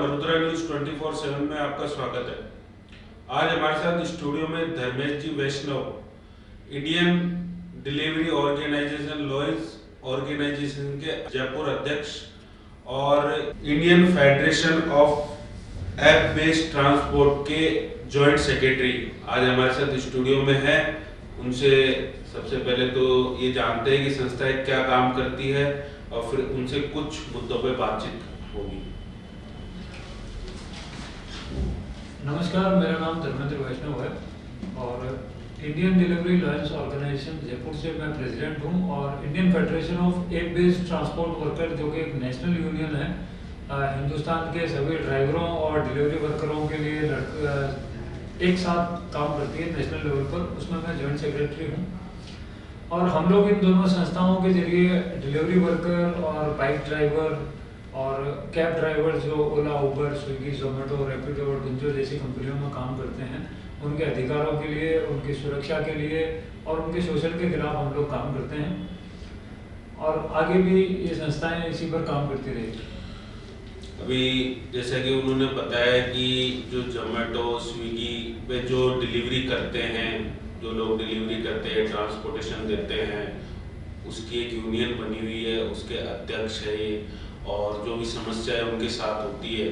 Vadodara news 24/7 में आपका स्वागत है। आज हमारे साथ स्टूडियो में Dharmesh ji Vaishnav, Indian delivery organisation लॉयज ऑर्गेनाइजेशन के जयपुर अध्यक्ष और Indian federation of app based transport के जॉइंट सेक्रेटरी आज हमारे साथ स्टूडियो में है। उनसे सबसे पहले तो ये जानते हैं कि संस्था क्या काम करती है और फिर उनसे कुछ मुद्दों पर बातचीत होगी। नमस्कार, मेरा नाम धर्मेंद्र वैष्णव है और इंडियन डिलीवरी लॉयज ऑर्गेनाइजेशन जयपुर से मैं प्रेसिडेंट हूं और Indian federation of app based transport worker जो कि एक नेशनल यूनियन है, हिंदुस्तान के सभी ड्राइवरों और डिलीवरी वर्करों के लिए एक साथ काम करती है नेशनल लेवल पर, उसमें मैं जॉइंट सेक्रेटरी हूं। और हम लोग इन दोनों संस्थाओं के जरिए डिलीवरी वर्कर और बाइक ड्राइवर और कैब ड्राइवर जो ओला, उबर, स्विगी, जोमेटो, रैपिडो और डिंजो जैसी कंपनियों में काम करते हैं, उनके अधिकारों के लिए, उनकी सुरक्षा के लिए और उनके शोषण के खिलाफ हम लोग काम करते हैं और आगे भी ये संस्थाएं इसी पर काम करती रहेगी। अभी जैसा कि उन्होंने बताया कि जो जोमेटो, स्विगी पे जो डिलीवरी करते हैं, जो लोग डिलीवरी करते हैं, ट्रांसपोर्टेशन देते हैं, उसकी एक यूनियन बनी हुई है, उसके अध्यक्ष है ये, और जो भी समस्याएं उनके साथ होती है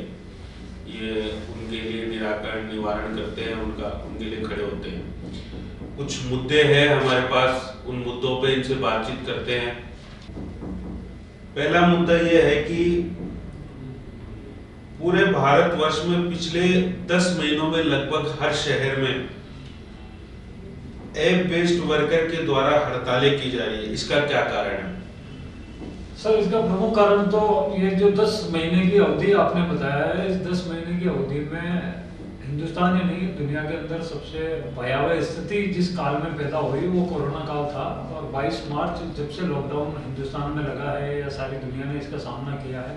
ये उनके लिए निवारण करते हैं, उनके लिए खड़े होते हैं। कुछ मुद्दे हैं हमारे पास, उन मुद्दों पे इनसे बातचीत करते हैं। पहला मुद्दा ये है कि पूरे भारतवर्ष में पिछले 10 महीनों में लगभग हर शहर में ऐप बेस्ड वर्कर के द्वारा हड़तालें की जा रही है। इसका क्या कारण है? सर, इसका प्रमुख कारण तो ये जो 10 महीने की अवधि आपने बताया है, इस 10 महीने की अवधि में हिंदुस्तान ही नहीं दुनिया के अंदर सबसे भयावह स्थिति जिस काल में पैदा हुई वो कोरोना काल था। और 22 मार्च जब से लॉकडाउन हिंदुस्तान में लगा है या सारी दुनिया ने इसका सामना किया है,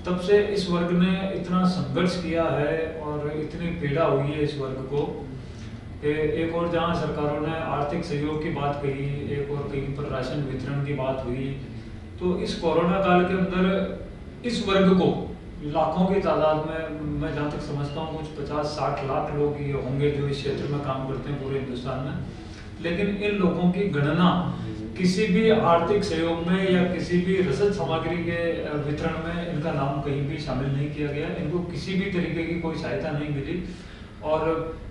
तब से इस वर्ग ने इतना संघर्ष किया है और इतनी पीड़ा हुई है इस वर्ग को। एक और जहाँ सरकारों ने आर्थिक सहयोग की बात कही, एक और कहीं पर राशन वितरण की बात हुई, तो इस कोरोना काल के अंदर इस वर्ग को लाखों की तादाद में, मैं जहाँ तक समझता हूँ कुछ 50-60 लाख लोग ये होंगे जो इस क्षेत्र में काम करते हैं पूरे हिंदुस्तान में। लेकिन इन लोगों की गणना किसी भी आर्थिक सहयोग में या किसी भी रसद सामग्री के वितरण में इनका नाम कहीं भी शामिल नहीं किया गया। इनको किसी भी तरीके की कोई सहायता नहीं मिली और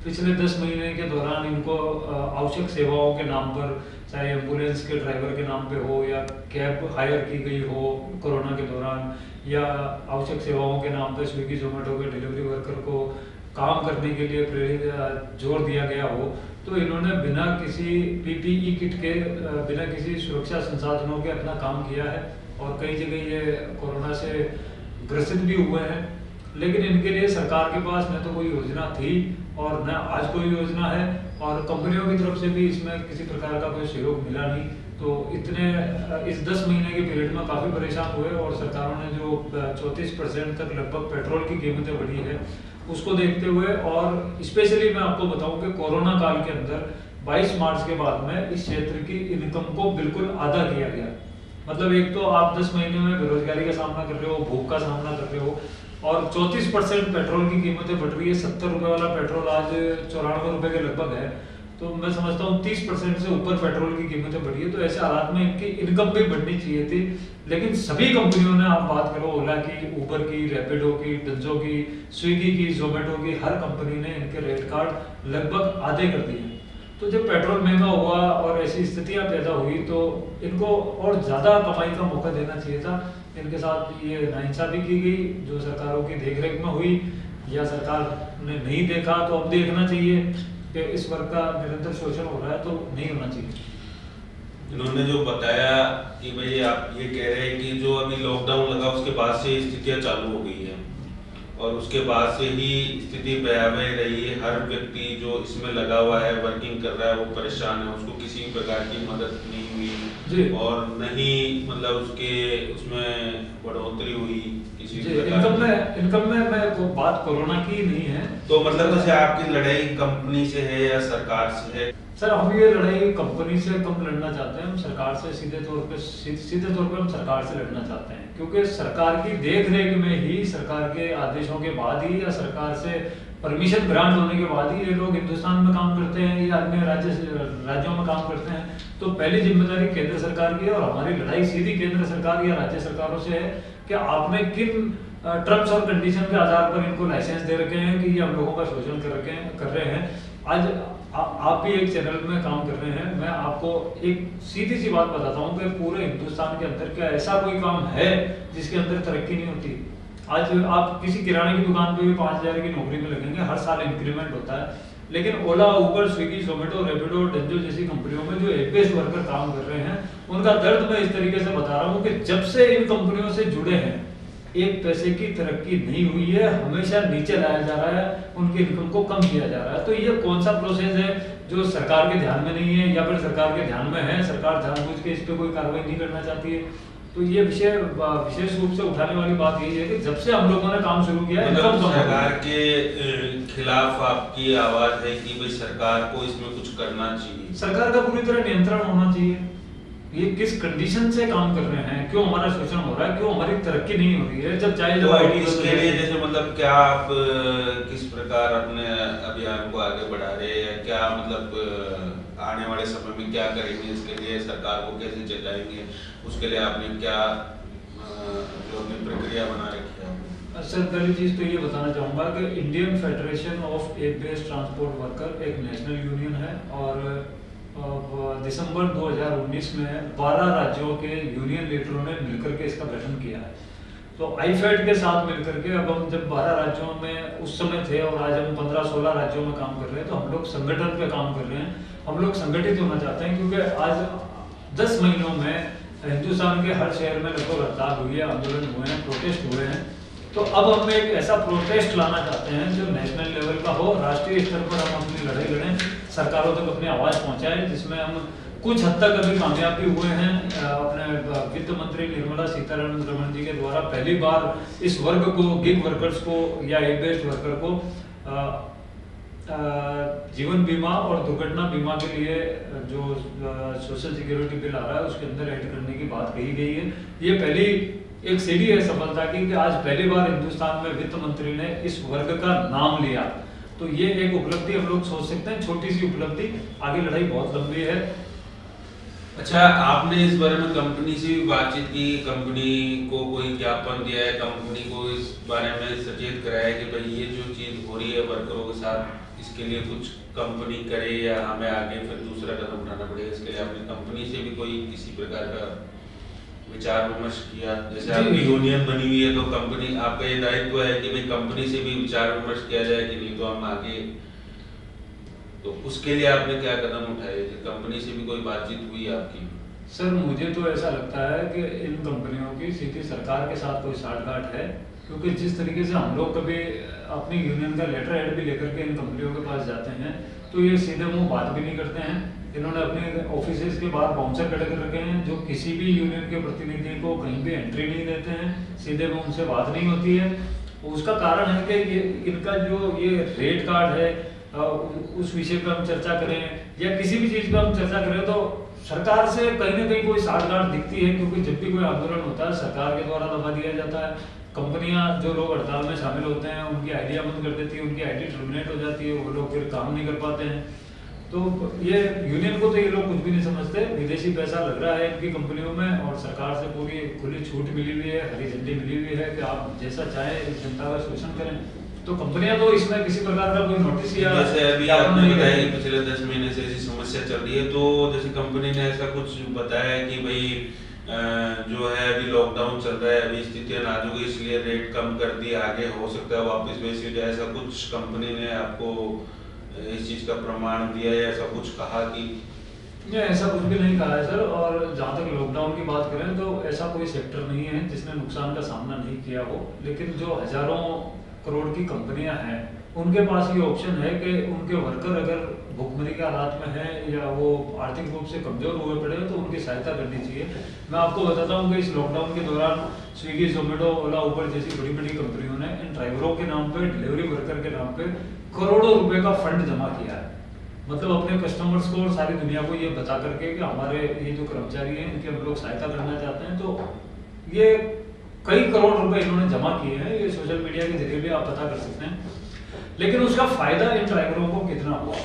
पिछले 10 महीने के दौरान इनको आवश्यक सेवाओं के नाम पर, चाहे एम्बुलेंस के ड्राइवर के नाम पे हो या कैब हायर की गई हो कोरोना के दौरान, या आवश्यक सेवाओं के नाम पे स्विगी, जोमेटो के डिलीवरी वर्कर को काम करने के लिए प्रेरित जोर दिया गया हो, तो इन्होंने बिना किसी पीपीई किट के, बिना किसी सुरक्षा संसाधनों के अपना काम किया है और कई जगह ये कोरोना से ग्रसित भी हुए हैं। लेकिन इनके लिए सरकार के पास न तो कोई योजना थी और न आज कोई योजना है और कंपनियों की तरफ से भी इसमें किसी प्रकार का कोई सहयोग मिला नहीं। तो इस 10 महीने के पीरियड में काफ़ी परेशान हुए और सरकारों ने जो 34% तक लगभग पेट्रोल की कीमतें बढ़ी है, उसको देखते हुए, और स्पेशली मैं आपको बताऊं कि कोरोना काल के अंदर 22 मार्च के बाद में इस क्षेत्र की इनकम को बिल्कुल आधा किया गया। मतलब एक तो आप 10 महीने में बेरोजगारी का सामना कर रहे हो, भूख का सामना कर रहे हो और 34% पेट्रोल की कीमतें बढ़ रही है। 70 रुपए वाला पेट्रोल आज 94 रुपए के लगभग है। तो मैं समझता हूँ 30% से ऊपर पेट्रोल की कीमतें बढ़ी है। तो ऐसे हालात में इनकी इनकम भी बढ़नी चाहिए थी, लेकिन सभी कंपनियों ने, आप बात करो ओला की, उबर की, रैपिडो की, डिंजो की, स्विगी की, जोमेटो की, हर कंपनी ने इनके रेट कार्ड लगभग आधे कर दिए। तो जब पेट्रोल महंगा हुआ और ऐसी स्थितियां पैदा हुई तो इनको और ज़्यादा कमाई का मौका देना चाहिए था। इनके साथ ये नाइंसाफी की गई जो सरकारों की देखरेख में हुई, या सरकार ने नहीं देखा। तो अब देखना चाहिए कि इस वर्ग का निरंतर शोषण हो रहा है, तो नहीं होना चाहिए। इन्होंने जो बताया कि भाई आप ये कह रहे हैं कि जो अभी लॉकडाउन लगा उसके बाद से स्थितियां चालू हो गई है और उसके बाद से ही स्थिति भयावह रही है। हर व्यक्ति जो इसमें लगा हुआ है, वर्किंग कर रहा है, वो परेशान है, उसको किसी भी प्रकार की मदद नहीं हुई और नहीं मतलब उसमें बढ़ोतरी हुई किसी इनकम में मैं बात कोरोना की नहीं है। तो मतलब जैसे आपकी लड़ाई कंपनी से है या सरकार से है? सर, हम ये लड़ाई कंपनी से कम लड़ना चाहते हैं। हम सरकार से सीधे तौर पे हम सरकार से लड़ना चाहते हैं, क्योंकि सरकार की देख रेख में ही, सरकार के आदेशों के बाद ही या सरकार से परमिशन ग्रांट होने के बाद ही ये लोग हिंदुस्तान में काम करते हैं या अन्य राज्यों में काम करते हैं। तो पहली जिम्मेदारी केंद्र सरकार की है और हमारी लड़ाई सीधी केंद्र सरकार या राज्य सरकारों से है कि आपने किन टर्म्स और कंडीशन के आधार पर इनको लाइसेंस दे रखे हैं कि ये हम लोगों का शोषण कर रहे हैं। आज आप भी एक चैनल में काम कर रहे हैं, मैं आपको एक सीधी सी बात बताता हूँ कि पूरे हिंदुस्तान के अंदर क्या ऐसा कोई काम है जिसके अंदर तरक्की नहीं होती। आज आप किसी किराने की दुकान पे भी 5,000 की नौकरी में लगेंगे, हर साल इंक्रीमेंट होता है, लेकिन ओला, उबर, स्विगी, जोमेटो, रैपिडो, डेंजो जैसी कंपनियों में जो एपीएस वर्कर काम कर रहे हैं, उनका दर्द मैं इस तरीके से बता रहा हूँ कि जब से इन कंपनियों से जुड़े हैं एक पैसे की तरक्की नहीं हुई है, हमेशा नीचे लाया जा रहा है, उनकी इनकम को कम किया जा रहा है। तो ये कौन सा प्रोसेस है जो सरकार के ध्यान में नहीं है या फिर सरकार के ध्यान में है, सरकार जानबूझ के इस पे कोई कार्रवाई नहीं करना चाहती है? तो ये विषय विशेष रूप से उठाने वाली बात यही है कि जब से हम लोगों ने काम शुरू किया है, मतलब सरकार के खिलाफ आपकी आवाज है कि भाई सरकार को इसमें कुछ करना चाहिए, सरकार का पूरी तरह नियंत्रण होना चाहिए। ये किस कंडीशन से काम कर रहे हैं, क्यों हमारा शोषण हो रहा है, क्यों हमारी तरक्की नहीं हो रही है? जब चाहे तो इसके लिए जैसे मतलब क्या आप किस प्रकार अपने अभियान को आगे बढ़ा रहे हैं, या क्या मतलब आने वाले समय में क्या करेंगे, इसके लिए सरकार को कैसे चेताएंगे, उसके लिए आपने क्या जो अपनी प्रक्रिया बना रखी है? सर, पहली चीज तो ये बताना चाहूंगा कि Indian federation of air based transport worker एक नेशनल यूनियन है और दिसंबर 2019 में 12 राज्यों के यूनियन लीडरों ने मिलकर के इसका गठन किया है। तो आईफेड के साथ मिलकर के अब हम जब 12 राज्यों में उस समय थे और आज हम 15-16 राज्यों में काम कर रहे हैं, तो हम लोग संगठन पे काम कर रहे हैं, हम लोग संगठित होना चाहते हैं, क्योंकि आज 10 महीनों में हिंदुस्तान के हर शहर में लगभग हड़ताल हुई है, आंदोलन हुए हैं, प्रोटेस्ट हुए हैं। तो अब हम एक ऐसा प्रोटेस्ट लाना चाहते हैं जो नेशनल लेवल का हो, राष्ट्रीय स्तर पर हम अपनी लड़ाई लड़ें, सरकारों तक अपनी आवाज पहुंचाएं, जिसमें हम कुछ हद तक अभी कामयाबी हुए हैं। अपने वित्त मंत्री निर्मला सीतारमण जी के द्वारा पहली बार इस वर्ग को, गिग वर्कर्स को या एयर बेस्ड वर्कर को जीवन बीमा और दुर्घटना बीमा के लिए जो सोशल सिक्योरिटी बिल आ रहा है उसके अंदर ऐड करने की बात कही गई है। ये पहली एक सीढ़ी है सफलता की कि आज पहली बार हिंदुस्तान में वित्त मंत्री ने इस वर्ग का नाम लिया। तो ये एक उपलब्धि हम लोग सोच सकते हैं, छोटी सी उपलब्धि, आगे लड़ाई बहुत लंबी है। अच्छा, आपने इस बारे में कंपनी से भी बातचीत की, कंपनी को कोई ज्ञापन दिया है, कंपनी को इस बारे में सचेत कराया कि भाई ये जो चीज हो रही है वर्करों के साथ, इसके लिए कुछ कंपनी करे या हमें आगे फिर दूसरा कदम उठाना पड़ेगा? इसके लिए आपने कंपनी से भी कोई किसी प्रकार का विचार विमर्श किया? जैसे आपकी यूनियन बनी हुई है तो कंपनी, आपका ये दायित्व है कि भाई कंपनी से भी विचार विमर्श किया जाए कि नहीं तो हम आगे, तो उसके लिए आपने क्या कदम उठाए? कंपनी से भी कोई बातचीत हुई आपकी? सर, मुझे तो ऐसा लगता है कि इन कंपनियों की सीधी सरकार के साथ कोई साठगांठ है, क्योंकि जिस तरीके से हम लोग कभी अपनी यूनियन का लेटर हेड भी लेकर के इन कंपनियों के पास जाते हैं तो ये सीधे मुंह बात भी नहीं करते हैं। इन्होंने अपने ऑफिसेज के बाहर बाउंसर खड़े कर रखे हैं जो किसी भी यूनियन के प्रतिनिधि को कहीं भी एंट्री नहीं देते हैं, सीधे में उनसे बात नहीं होती है। उसका कारण है कि ये इनका जो ये रेट कार्ड है, उस विषय पर हम चर्चा करें या किसी भी चीज पर हम चर्चा करें तो सरकार से कहीं ना कहीं कोई साठगांठ दिखती है, क्योंकि जब भी कोई आंदोलन होता है सरकार के द्वारा दबा दिया जाता है। कंपनियां, जो लोग हड़ताल में शामिल होते हैं, उनकी आइडिया बंद कर देती है, उनकी आईडी टर्मिनेट हो जाती है, वो लोग फिर काम नहीं कर पाते हैं। तो ये यूनियन को तो ये लोग कुछ भी नहीं समझते, विदेशी पैसा लग रहा है इनकी कंपनियों में और सरकार से पूरी खुली छूट मिली हुई है, हरी झंडी मिली हुई है कि आप जैसा चाहें इस जनता का शोषण करें। तो कंपनियां तो इसमें किसी प्रकार का कोई नोटिस या जैसे अभी आपने बताया कि पिछले 10 महीने से ऐसी समस्या चल रही है, तो जैसे कंपनी ने ऐसा कुछ बताया कि भाई जो है अभी लॉकडाउन चल रहा है, अभी स्थितियां नाजुक है इसलिए रेट कम कर दी, आगे हो सकता है वापस वैसे हो जाए, ऐसा कुछ कंपनी ने आपको इस चीज का प्रमाण दिया या ऐसा कुछ कहा कि? नहीं, ऐसा कुछ भी नहीं कहा है सर। और जहाँ तक लॉकडाउन की बात करें तो ऐसा कोई सेक्टर नहीं है जिसने नुकसान का सामना नहीं किया हो, लेकिन जो हजारों करोड़ की कंपनियां हैं उनके पास ये ऑप्शन है कि उनके वर्कर अगर भुखमरी के हालात में है या वो आर्थिक रूप से कमजोर हुए पड़े तो उनकी सहायता करनी चाहिए। मैं आपको बताता हूँ कि इस लॉकडाउन के दौरान स्विगी, जोमेटो, ओला, उबर जैसी बड़ी बड़ी कंपनियों ने इन ड्राइवरों के नाम पे, डिलीवरी वर्कर के नाम पे करोड़ों रुपए का फंड जमा किया है। मतलब अपने कस्टमर्स को और सारी दुनिया को ये बता करके कि हमारे ये जो कर्मचारी हैं इनकी हम लोग सहायता करना चाहते हैं। तो ये कई करोड़ रुपए इन्होंने जमा किए हैं, ये सोशल मीडिया के जरिए भी आप पता कर सकते हैं। लेकिन उसका फायदा इन ड्राइवरों को कितना हुआ?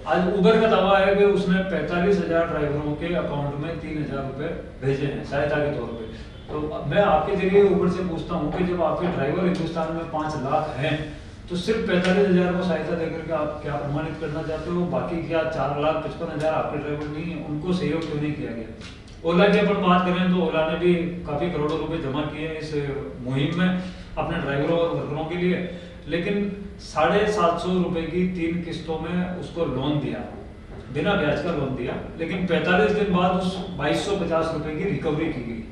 आज उबर का दावा है कि उसने 45,000 ड्राइवरों के अकाउंट में 3,000 रुपए भेजे हैं सहायता के तौर पे। तो मैं आपके जरिए ऊपर से पूछता हूँ कि जब आपके ड्राइवर हिंदुस्तान में 5 लाख हैं, तो सिर्फ 45,000 को सहायता देकर के आप क्या प्रमाणित करना चाहते हो? बाकी क्या 4,55,000 आपके ड्राइवर नहीं है, उनको सहयोग क्यों नहीं किया गया? ओला की अपन बात करें तो ओला ने भी काफी करोड़ों रुपए जमा किए हैं इस मुहिम में अपने ड्राइवरों और वर्करों के लिए, लेकिन 750 रुपए की 3 किस्तों में उसको लोन दिया, बिना ब्याज का लोन दिया, लेकिन 45 दिन बाद उस 2,250 रुपए की रिकवरी की गई।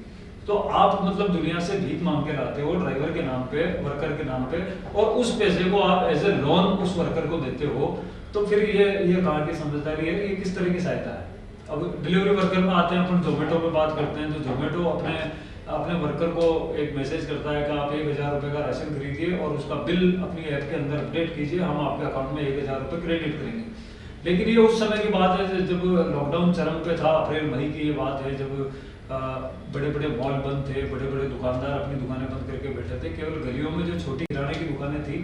तो आप मतलब दुनिया से भीख मांग के लाते हो ड्राइवर के नाम पे, वर्कर के नाम पे, और उस पैसे को आप एज ए लोन उस वर्कर को देते हो, तो फिर ये कहाँ की समझदारी है? ये किस तरह की सहायता है? अब डिलीवरी वर्कर में आते हैं, अपन जोमेटो पे बात करते हैं, तो जोमेटो अपने वर्कर को एक मैसेज करता है कि आप 1,000 रुपये का राशन खरीदिए और उसका बिल अपनी ऐप के अंदर अपडेट कीजिए, हम आपके अकाउंट में 1,000 रुपये क्रेडिट करेंगे। लेकिन ये उस समय की बात है जब लॉकडाउन चरम पे था, अप्रैल मई की ये बात है, जब बड़े बड़े मॉल बंद थे, बड़े बड़े दुकानदार अपनी दुकानें बंद करके बैठे थे, केवल गलियों में जो छोटी किराने की दुकानें थी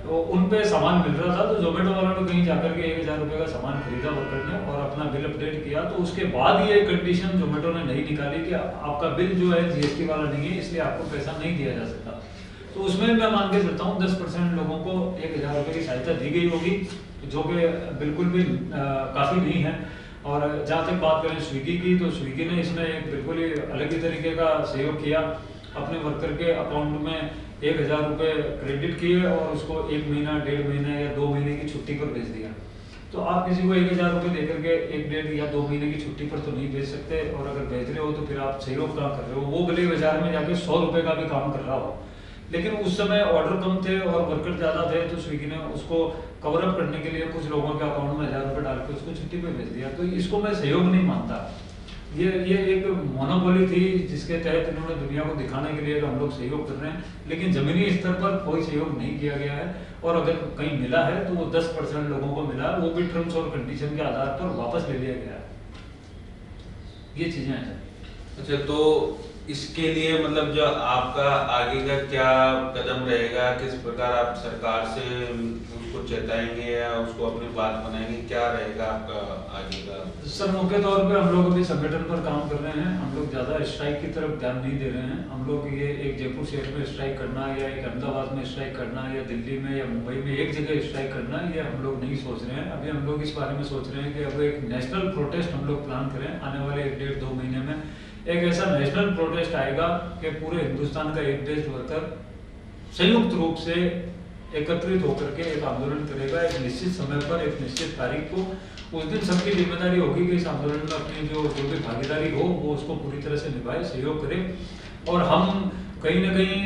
तो उन पे सामान मिल रहा था। तो जोमेटो वाला ने कहीं जाकर के 1,000 रुपये का सामान खरीदा वर्कर ने और अपना बिल अपडेट किया, तो उसके बाद ये कंडीशन जोमेटो ने नहीं निकाली कि आपका बिल जो है जीएसटी वाला नहीं है, इसलिए आपको पैसा नहीं दिया जा सकता। तो उसमें मैं मान के चलता हूँ 10% लोगों को 1,000 रुपये की सहायता दी गई होगी, जो कि बिल्कुल भी काफ़ी नहीं है। और जहाँ तक बात करें स्विगी की, तो स्विगी ने इसमें एक बिल्कुल ही अलग ही तरीके का सहयोग किया, अपने वर्कर के अकाउंट में 1,000 रुपये क्रेडिट किए और उसको 1 महीना, 1.5 महीना या 2 महीने की छुट्टी पर भेज दिया। तो आप किसी को 1,000 रुपये देकर के 1, 1.5 या 2 महीने की छुट्टी पर तो नहीं भेज सकते, और अगर भेज रहे हो तो फिर आप सहयोग कहाँ कर रहे हो? वो भले बाजार में जाके 100 रुपये का भी काम कर रहा हो, लेकिन उस समय ऑर्डर कम थे और वर्कर ज़्यादा थे, तो स्विगी ने उसको कवर अप करने के लिए कुछ लोगों के अकाउंट में 1,000 रुपये डाल के उसको छुट्टी पे भेज दिया। तो इसको मैं सहयोग नहीं मानता। ये एक मोनोपोली थी जिसके तहत इन्होंने दुनिया को दिखाने के लिए हम लोग सहयोग कर रहे हैं, लेकिन जमीनी स्तर पर कोई सहयोग नहीं किया गया है। और अगर कहीं मिला है तो वो 10% लोगों को मिला, वो भी टर्म्स और कंडीशन के आधार पर वापस ले लिया गया। ये चीजें हैं। अच्छा, तो इसके लिए मतलब जो आपका आगे का क्या कदम रहेगा, किस प्रकार आप सरकार से उसको चेताएंगे या उसको अपनी बात बनाएंगे, क्या रहेगा आपका आगे का? सर, मुख्य तौर पे हम लोग अभी संगठन पर काम कर रहे हैं, हम लोग ज़्यादा स्ट्राइक की तरफ ध्यान नहीं दे रहे हैं। हम लोग ये एक जयपुर शहर में स्ट्राइक करना या एक अहमदाबाद में स्ट्राइक करना या दिल्ली में या मुंबई में एक जगह स्ट्राइक करना, ये हम लोग नहीं सोच रहे हैं। अभी हम लोग इस बारे में सोच रहे हैं कि अब एक नेशनल प्रोटेस्ट हम लोग प्लान करें। आने वाले 1-1.5-2 महीने में एक ऐसा नेशनल प्रोटेस्ट आएगा कि पूरे हिंदुस्तान का एक देश वर्कर संयुक्त रूप से एकत्रित होकर के एक आंदोलन करेगा एक निश्चित समय पर, एक निश्चित तारीख को। उस दिन सबकी जिम्मेदारी होगी कि इस आंदोलन में अपनी जो भी भागीदारी हो वो उसको पूरी तरह से निभाए, सहयोग करे, और हम कहीं ना कहीं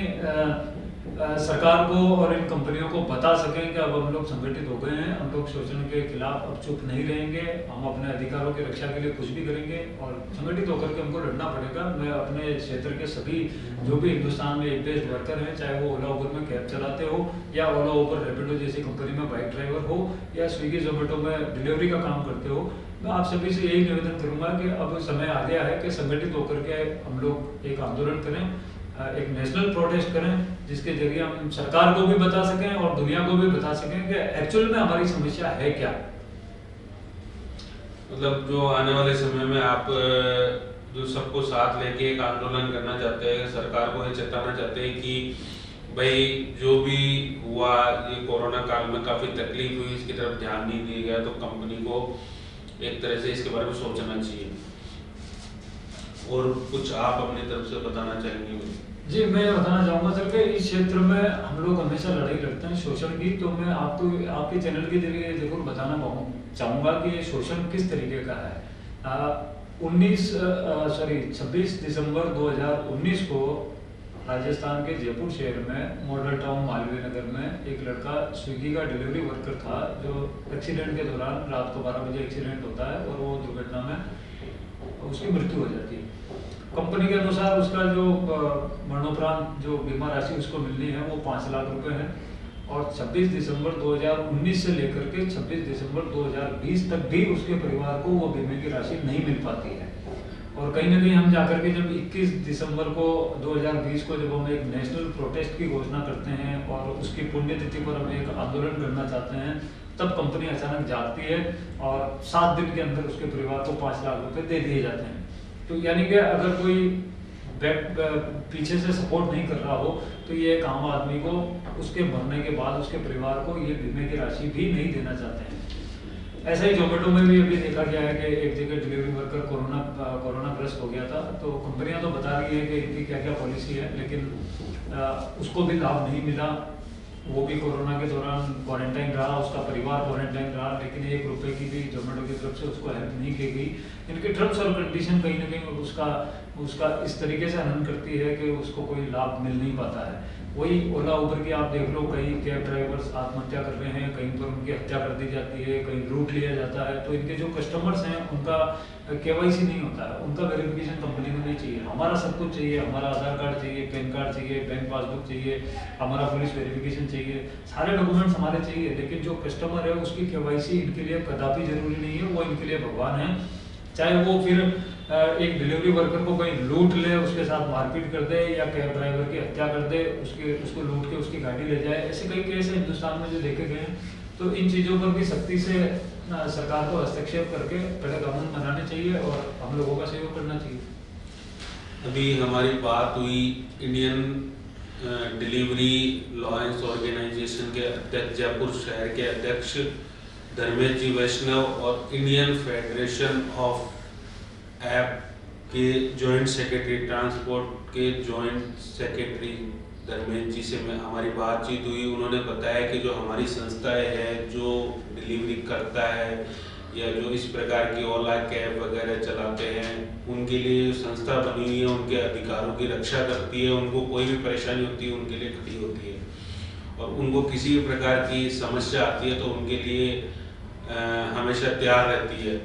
सरकार को और इन कंपनियों को बता सकें कि अब हम लोग संगठित हो गए हैं, हम लोग शोषण के खिलाफ अब चुप नहीं रहेंगे, हम अपने अधिकारों की रक्षा के लिए कुछ भी करेंगे और संगठित होकर के हमको लड़ना पड़ेगा। मैं अपने क्षेत्र के सभी जो भी हिंदुस्तान में एक बेस्ट वर्कर हैं, चाहे वो ओला उबर में कैब चलाते हो या ओला उबर रैपिडो जैसी कंपनी में बाइक ड्राइवर हो या स्विगी जोमेटो में डिलीवरी का काम करते हो, मैं आप सभी से यही निवेदन करूंगा कि अब समय आ गया है कि संगठित होकर के हम लोग एक आंदोलन करें, एक नेशनल प्रोटेस्ट करें, जिसके जरिए हम सरकार को भी बता सकें और दुनिया को भी बता सकें कि एक्चुअल में हमारी समस्या है क्या। मतलब जो आने वाले समय में आप जो सबको साथ लेके एक आंदोलन करना चाहते हैं, सरकार को ये चेताना चाहते हैं कि भाई जो भी हुआ, ये कोरोना काल में काफी तकलीफ हुई, इसकी तरफ ध्यान नहीं दिया गया, तो कंपनी को एक तरह से इसके बारे में सोचना चाहिए। और कुछ आप अपनी तरफ से बताना चाहेंगे? जी, मैं बताना चाहूँगा सर कि इस क्षेत्र में हम लोग हमेशा लड़ाई लड़ते हैं शोषण की। तो मैं आपको आपके चैनल के जरिए जरूर बताना चाहूँगा कि शोषण किस तरीके का है। 26 दिसंबर 2019 को राजस्थान के जयपुर शहर में मॉडल टाउन मालवीय नगर में एक लड़का स्विगी का डिलीवरी वर्कर था, जो एक्सीडेंट के दौरान रात को 12 बजे एक्सीडेंट होता है और वो दुर्घटना में उसकी मृत्यु हो जाती है। कंपनी के अनुसार उसका जो मरणोपरांत जो बीमा राशि उसको मिलनी है वो 5 लाख रुपए है, और 26 दिसंबर 2019 से लेकर के 26 दिसंबर 2020 तक भी उसके परिवार को वो बीमे की राशि नहीं मिल पाती है। और कहीं ना कहीं हम जाकर के जब 21 दिसंबर को 2020 को जब हम एक नेशनल प्रोटेस्ट की घोषणा करते हैं और उसकी पुण्यतिथि पर हम एक आंदोलन करना चाहते हैं, तब कंपनी अचानक जागती है और 7 दिन के अंदर उसके परिवार को 5 लाख रुपए दे दिए जाते हैं। तो यानी कि अगर कोई पीछे से सपोर्ट नहीं कर रहा हो तो ये एक आम आदमी को उसके मरने के बाद उसके परिवार को ये बीमे की राशि भी नहीं देना चाहते हैं। ऐसा ही जोमेटो में भी अभी देखा गया है कि एक जगह डिलीवरी वर्कर कोरोना ग्रस्त हो गया था, तो कंपनियां तो बता रही है कि इनकी क्या क्या पॉलिसी है, लेकिन उसको भी लाभ नहीं मिला। वो भी कोरोना के दौरान क्वारंटाइन रहा, उसका परिवार क्वारंटाइन रहा, लेकिन 1 रुपए की भी जोमेटो की तरफ से उसको हेल्प नहीं की गई। इनके टर्म्स और कंडीशन कहीं ना कहीं उसका इस तरीके से हनन करती है कि उसको कोई लाभ मिल नहीं पाता है। वही ओला उबर की आप देख लो, कई कैब ड्राइवर्स आत्महत्या कर रहे हैं, कहीं पर उनकी हत्या कर दी जाती है, कहीं लूट लिया जाता है। तो इनके जो कस्टमर्स हैं उनका केवाईसी नहीं होता है, उनका वेरिफिकेशन कंपनी को नहीं चाहिए। हमारा सब कुछ चाहिए, हमारा आधार कार्ड चाहिए, पैन कार्ड चाहिए, बैंक पासबुक चाहिए, हमारा पुलिस वेरिफिकेशन चाहिए, सारे डॉक्यूमेंट्स हमारे चाहिए। लेकिन जो कस्टमर है उसकी केवाईसी इनके लिए कदापि जरूरी नहीं है, वो इनके लिए भगवान है। चाहे वो फिर एक डिलीवरी वर्कर को कहीं लूट ले, उसके साथ मारपीट कर दे, या कैब ड्राइवर की हत्या कर दे, उसको लूट के उसकी गाड़ी ले जाए, ऐसे कई केस हिंदुस्तान में जो देखे गए हैं। तो इन चीज़ों पर भी सख्ती से सरकार को हस्तक्षेप करके कड़े कानून बनाने चाहिए और हम लोगों का सहयोग करना चाहिए। अभी हमारी बात हुई इंडियन डिलीवरी लॉयंस ऑर्गेनाइजेशन के अध्यक्ष, जयपुर शहर के अध्यक्ष धर्मेश जी वैष्णव और इंडियन फेडरेशन ऑफ ऐप के जॉइंट सेक्रेटरी, ट्रांसपोर्ट के जॉइंट सेक्रेटरी धर्मेश जी से हमारी बातचीत हुई। उन्होंने बताया कि जो हमारी संस्थाएं है जो डिलीवरी करता है या जो इस प्रकार की ओला कैब वगैरह चलाते हैं, उनके लिए संस्था बनी हुई है, उनके अधिकारों की रक्षा करती है, उनको कोई भी परेशानी होती है उनके लिए खड़ी होती है, और उनको किसी भी प्रकार की समस्या आती है तो उनके लिए हमेशा तैयार रहती है।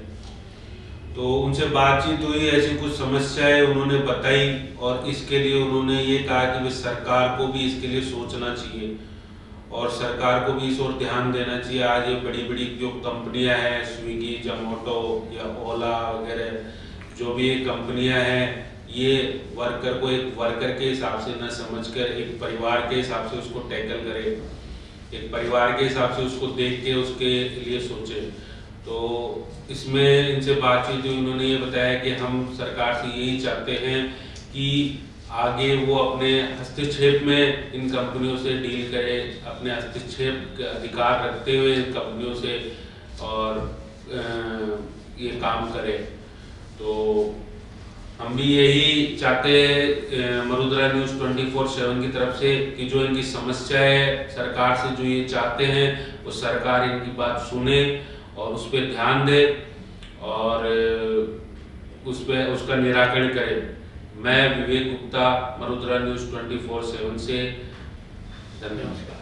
तो उनसे बातचीत हुई, ऐसी कुछ समस्याएं उन्होंने बताई और इसके लिए उन्होंने ये कहा कि सरकार को भी इसके लिए सोचना चाहिए और सरकार को भी इस ओर ध्यान देना चाहिए। आज ये बड़ी बड़ी जो कंपनियां हैं, स्विगी, जोमेटो या ओला वगैरह, जो भी कंपनियां हैं, ये वर्कर को एक वर्कर के हिसाब से न समझकर एक परिवार के हिसाब से उसको टैकल करे, एक परिवार के हिसाब से उसको देख के उसके लिए सोचे। तो इसमें इनसे बातचीत हुई, उन्होंने ये बताया कि हम सरकार से यही चाहते हैं कि आगे वो अपने हस्तक्षेप में इन कंपनियों से डील करे, अपने हस्तक्षेप के अधिकार रखते हुए इन कंपनियों से और ये काम करे। तो हम भी यही चाहते हैं मरुद्रा न्यूज़ 24/7 की तरफ से कि जो इनकी समस्या है सरकार से जो ये चाहते हैं वो सरकार इनकी बात सुने और उस पर ध्यान दे और उसका निराकरण करे। मैं विवेक गुप्ता, मरुद्रा न्यूज़ 24/7 से, धन्यवाद।